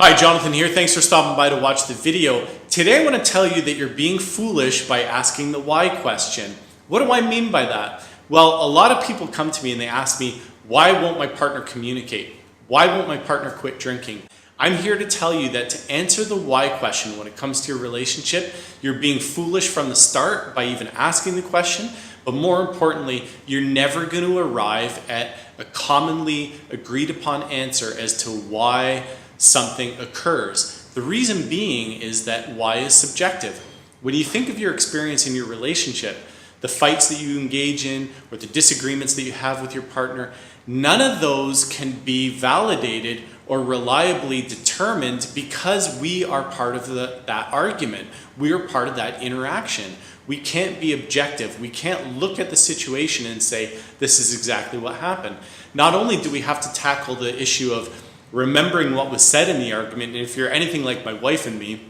Hi, Jonathan here. Thanks for stopping by to watch the video. Today I want to tell you that you're being foolish by asking the why question. What do I mean by that? Well, a lot of people come to me and they ask me, why won't my partner communicate? Why won't my partner quit drinking? I'm here to tell you that to answer the why question when it comes to your relationship, you're being foolish from the start by even asking the question, but more importantly, you're never going to arrive at a commonly agreed upon answer as to why something occurs. The reason being is that why is subjective. When you think of your experience in your relationship, the fights that you engage in or the disagreements that you have with your partner, none of those can be validated or reliably determined because we are part of that argument. We are part of that interaction. We can't be objective. We can't look at the situation and say, this is exactly what happened. Not only do we have to tackle the issue of remembering what was said in the argument, and if you're anything like my wife and me,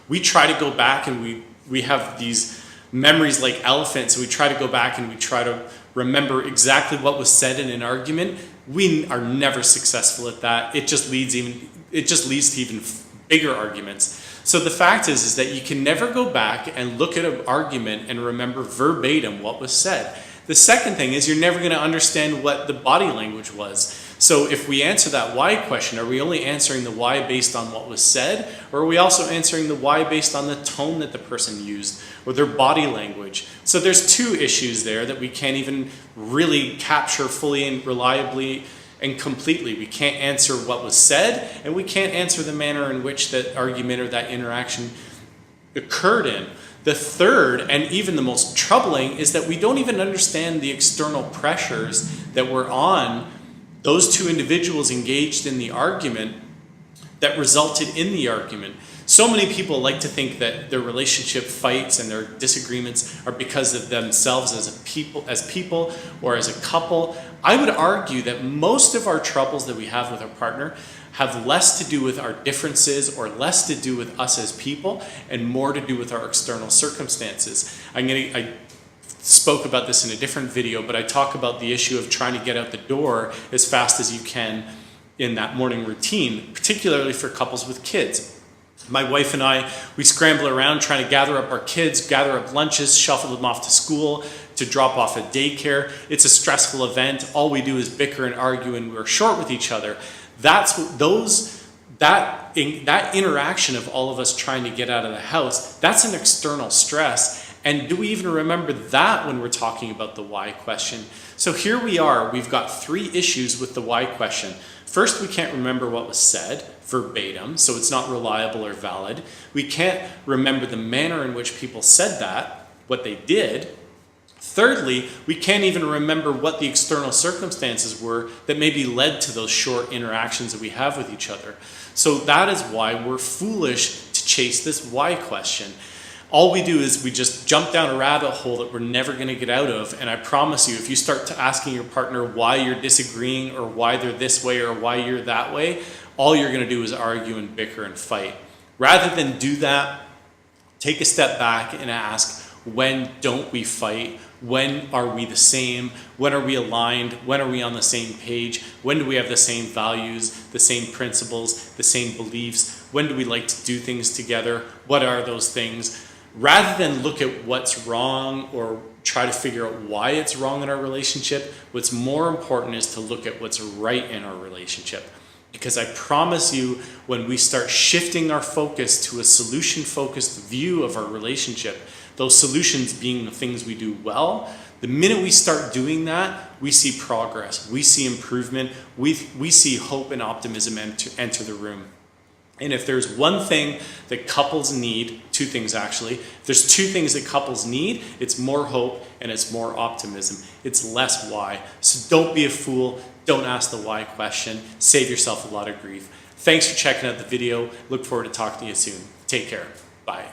we try to go back and we have these memories like elephants, and we try to go back and we try to remember exactly what was said in an argument. We are never successful at that. It just leads to even bigger arguments. So the fact is that you can never go back and look at an argument and remember verbatim what was said. The second thing is you're never going to understand what the body language was. So if we answer that why question, are we only answering the why based on what was said, or are we also answering the why based on the tone that the person used or their body language? So there's two issues there that we can't even really capture fully and reliably and completely. We can't answer what was said, and we can't answer the manner in which that argument or that interaction occurred in. The third, and even the most troubling, is that we don't even understand the external pressures that were on those two individuals engaged in the argument that resulted in the argument. So many people like to think that their relationship fights and their disagreements are because of themselves as people or as a couple. I would argue that most of our troubles that we have with our partner have less to do with our differences or less to do with us as people and more to do with our external circumstances. I spoke about this in a different video, but I talk about the issue of trying to get out the door as fast as you can in that morning routine, particularly for couples with kids. My wife and I, we scramble around trying to gather up our kids, gather up lunches, shuffle them off to school, to drop off at daycare. It's a stressful event. All we do is bicker and argue, and we're short with each other. That interaction of all of us trying to get out of the house, that's an external stress. And do we even remember that when we're talking about the why question? So here we are, we've got three issues with the why question. First, we can't remember what was said verbatim, so it's not reliable or valid. We can't remember the manner in which people said that, what they did. Thirdly, we can't even remember what the external circumstances were that maybe led to those short interactions that we have with each other. So that is why we're foolish to chase this why question. All we do is we just jump down a rabbit hole that we're never going to get out of. And I promise you, if you start asking your partner why you're disagreeing or why they're this way or why you're that way, all you're going to do is argue and bicker and fight. Rather than do that, take a step back and ask, when don't we fight? When are we the same? When are we aligned? When are we on the same page? When do we have the same values, the same principles, the same beliefs? When do we like to do things together? What are those things? Rather than look at what's wrong or try to figure out why it's wrong in our relationship, what's more important is to look at what's right in our relationship. Because I promise you, when we start shifting our focus to a solution-focused view of our relationship, those solutions being the things we do well, the minute we start doing that, we see progress, we see improvement, we see hope and optimism enter the room. And if there's one thing that couples need, two things actually, if there's two things that couples need, it's more hope and it's more optimism. It's less why. So don't be a fool. Don't ask the why question. Save yourself a lot of grief. Thanks for checking out the video. Look forward to talking to you soon. Take care. Bye.